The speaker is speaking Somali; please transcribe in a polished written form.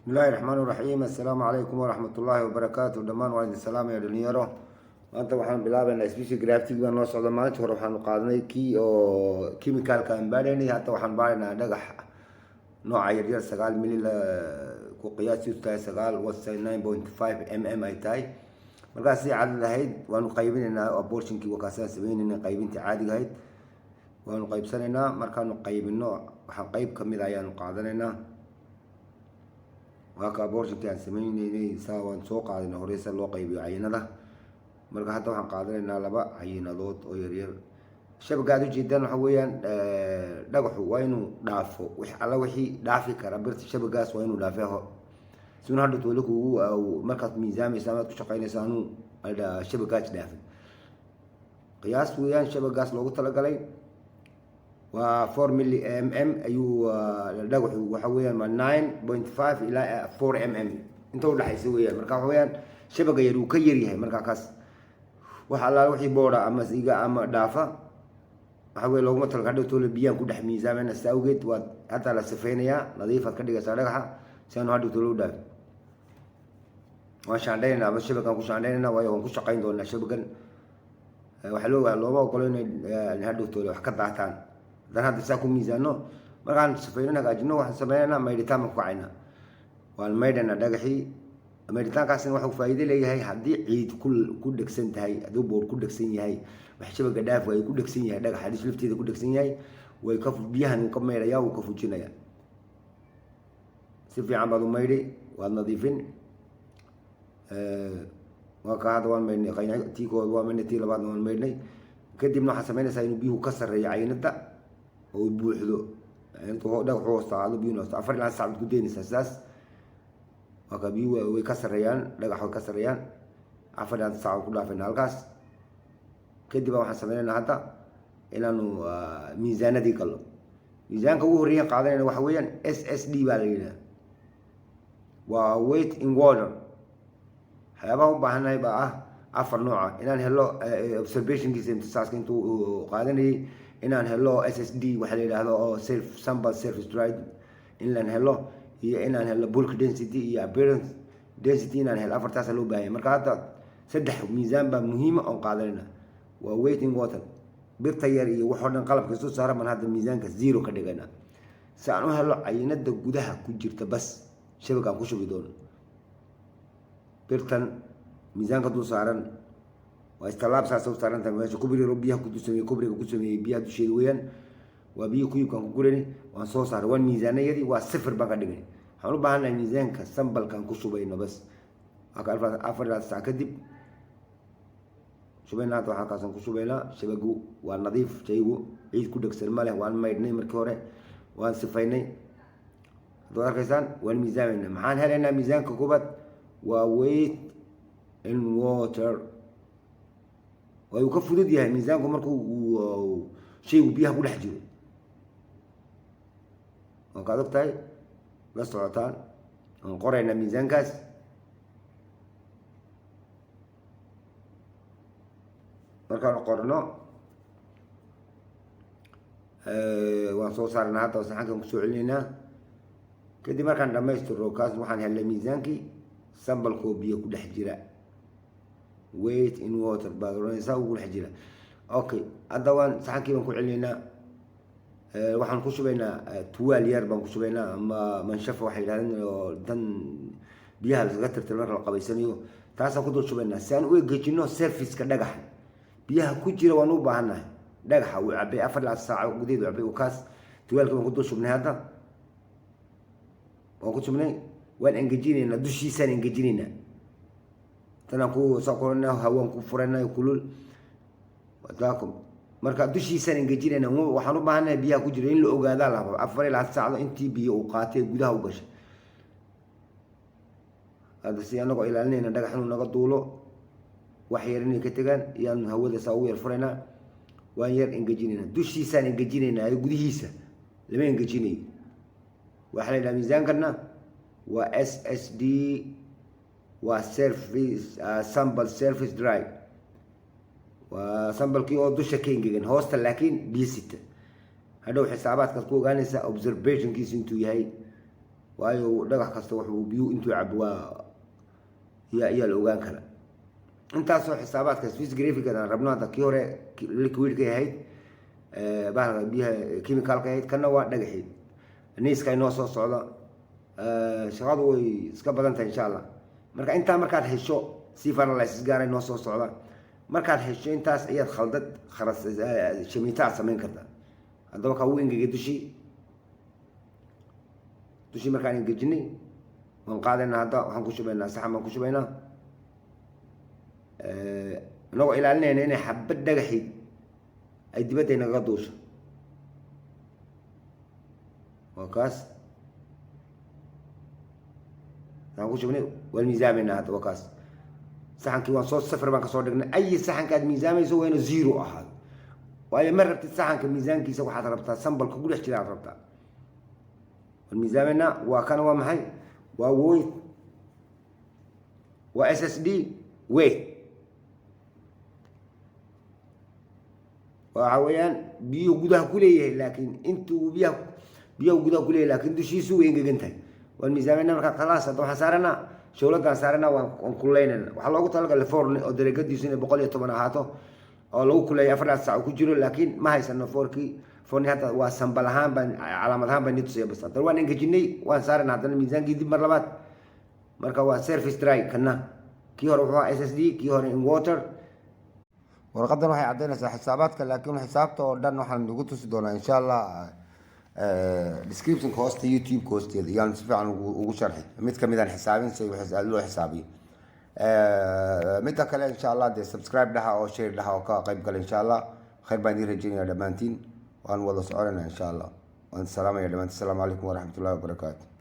بسم الله الرحمن الرحيم السلام عليكم ورحمة الله وبركاته دمان وعليكم السلام يا دنيارو maanta waxaan bilaabaynaa special grafting baan noo socda maalinta hore waxaanu qaadanay kii oo chemicalka aan baadhaynay hadda waxaan baadhaynaa dhagax nooca yaryar 9 mili ku qiyaasiisu tahay 9.5 mm ay tahay markaas si caadi lahayd waanu qaybinaynaa abortionkii wakaasaan sameynayna qaybintii caadiga ahayd waanu qaybsanaynaa markaanu qaybino waxaan qayb ka mid ayaanu qaadanaynaa waa ka abortionkii aan sameynaynay saa waan soo qaadanay horeysa loo qaybiyo cayinada marka hadda waxaan qaadanaynaa laba cayinadood oo yaryar shabagaad ujeedaan waxa weeyaan dhagaxu waa inuu dhaafo alla wixii dhaafi kara birta shabagaas waa inuu dhaafeho suna hadda toole kugu markaad miisaamaysa amaad ku shaqaynaysa anuu shabagaas dhaafin qiyaas weeyaan shabagaas loogu talagalay waa 4 mili mm ayuu dhagaxu waxa weeyaan waa 9.5 ilaa 4 mm inta u dhaxaysa weeyaan marka waxa weeyaan shabaga yar uu ka yar yahay marka kaas waxa alla wixii booda ama siiga ama dhaafa waxa weey looguma talagalay hadhow toole biyaan ku dhex miisaamayna saawgeed waa hadda la safeynayaa nadiifaad ka dhigaysaa dhagaxa si aanu hadhow toole u dhaafin waan shaandhaynaynaa ama shabagaan ku shaandhaynaynaa waayo waan ku shaqayn doonaa shabagan waxa looma ogolo inay hadhow toole wax ka daataan haddaan hadda saa ku miisaano markaan safeyno hagaajino waxaan sameynaynaa maydhitaan baan ku kacaynaa waan maydhaynaa dhagaxii maydhitaankaasina waxuu faa'iido leeyahay haddii ciid ku dhegsan tahay hadduu boor ku dhegsan yahay wax shabaga dhaaf way ku dhegsan yahay dhagaxa dhis lafteeda ku dhegsan yahay way ka biyahan uu ka maydhayaa uu ka fujinayaa si fiican baad u maydhi waad nadiifin waa ka hadda waan maydhnay tii koowaad waa maydhnay tii labaadna waan maydhnay kadibna waxaad samaynaysaa inuu biyuhu ka sarreeyo cayinada oo buuxdo intuu dhagaxu hoosta aado biyuhu hoosta 4 saacadood ku deynaysaa sidaas waa biyuhu way ka sarreeyaan dhagax way ka sarreeyaan 4 saacadood ku dhaafayna halkaas kadib waxaan sameynaynaa hadda inaanu miisaanadii galno miisaanka ugu horreeya qaadanayna waxa weeyaan SSD baa la yidhaha waa weight in water waxyaabaha u baahanahay baa ah 4 nooca inaan helo observationkiisa imtisaaska intuu qaadanayay inaan helo SSD waxa la yidhaahdo oo self sample surface dried inaan helo iyo inaan helo bulk density iyo appearance density inaan helo afartaas loo baahan yahay marka hadda saddex miisaan baa muhiim ah oo qaadanayna waa weight in water birta yar iyo wax oo dhan qalabka soo saaran man hadda miisaanka 0 ka dhigana si aan u helo cayinada gudaha ku jirta bas shabagaan ku shubi doono birtan miisaanka dul saaran waa istalaab saas soo saaran tahay meesha kubri biyaha ku dusamay kubriga ku sameeyay biyaha dusheeda weeyaan waa biyo kuyubkan ku gurani waan soo saaray waan miisaanayadii waa 0 baan ka dhigay waxaan u baahanahay miisaanka sambalkan ku shubayno bas aka 4 saac kadib shubayna hadda waxaan kaasan ku shubaynaa shabagu waa nadiif shaygu ciid ku dhegsan ma leh waan maydhnay markii hore waan sifaynay haddaad arkaysaan waan miisaamayna maxaan helaynaa miisaanka koobaad waa weight in water waa uu ka fudud yahay miisaanku markuu shaygu biyaha ku dhex jiro waan ka adag tahay la socotaan waan qoraynaa miisaankaas markaan qorno waan soo saarnaa hadda saxankan kusoo celinaynaa kadib markaan dhamaystiro kaas waxaan helnay miisaankii sambalkoo biyo ku dhex jira weight in water baad oranaysaa ugu dhex jira okay hadda waan saxankii baan ku celinaynaa waxaan ku shubaynaa tuwaal yar baan ku shubaynaa ama manshafa waxay yidhahdeen oo dan biyaha laskaga tirtir marka la qabaysanayo taasaan ku dul shubaynaa si aan u egejino surfaceka dhagaxa biyaha ku jira waan u baahannahay dhagaxa uu cabay 4 saac gudaheed uu cabay kaas tuwaalka baan ku dul shubnay hadda waan ku shubnay waan engejinaynaa dushiisaan engejinaynaa tanaan ku saqornaa hawaan ku furaynaa kulul wadaakum marka dushiisaan engejinaynaa waxaan u baahanahay biyaha ku jira in la ogaada la rabo 4 saacadood intii biyo uu qaatay gudaha u gashay hadda si anagoo ilaalinayna dhagax inuu naga duulo wax yar inay ka tagaan iyaan hawada saa ugu yar furaynaa waan yar engejinaynaa dushiisaan engejinaynaa gudihiisa lama engejinayo waxa la yidhaha miisaankana waa SSD waa surface sample surface dry waa sambalkii oo dusha ka engegan hoosta laakiin biyo sita hadhow xisaabaadkaad ku ogaanaysaa observationkiisa intuu yahay waayo dhagax kasta wuxuu biyo intuu cabo waa yaa la ogaan kara intaasoo xisaabaadka Swiss graphic aan rabno hadda kii hore liquidka ahayd bahalka biyaha chemicalka ahayd kana waa dhagaxeed niiska inoo soo socda shaqadu way iska badan tahay insha Allah marka intaa markaad hesho si analysis gaar ah inoo soo socda markaad hesho intaas ayaad khaldad kharas shamiita samayn kartaa haddaba ka uu ingege dushi markaan ingejinay waan qaadayna hadda waxaan ku shubaynaa saxan baan ku shubaynaa anagoo ilaalinayna inay xabad dhagaxi ay dibadda inaga duusho waa kaas waxaan ku shubnay waan miisaamayna hadda waa kaas saxankii waan soo safar baan kasoo dhignay ay saxankaad miisaamayso waa inuu zero ahaado waayo ma rabtid saxanka miisaankiisa waxaad rabtaa sambalka ku dhex jira aad rabtaa waan miisaamayna waa kana waa maxay waa weight waa SSD weight waxa weeyaan biyo gudaha ku leeyahay laakiin intuu biyo gudaha ku leeyahay laakiin dushiisu way engegan tahay waan miisaamayna marka khalaas hadda waxaan saaranaa showladaan saaranaa waan kuleynayna waxaa loogu talagalay forni oo daraegadiisu inay 110 ahaato oo lagu kuleeyo 4 saac ku jiro laakiin ma haysano forni hadda waa sambal ahaan baan calaamad ahaan baan nitusay bas hadda waan engejinay waan saaranaa hadda miisaankii dib mar labaad marka waa surface dry kana kii hore wuxuu ahaa SSD kii hore in water warqadan waxay cadeynaysaa xisaabaadka laakiin xisaabta oo dhan waxaan ugu tusi doonaa insha Allah description hoosta YouTube hoosteeda yaan si fiican ugu sharxay mid kamid ah xisaabin si loo xisaabiyo midda kale insha Allah de subscribe dhaha oo share dhaha oo ka qayb gal insha Allah khayr baan idin rajaynayaa dhamaantiin waan wada soconayna insha Allah waan salaamaya dhamaantiin assalamu alaykum wa rahmatullahi wa barakatuh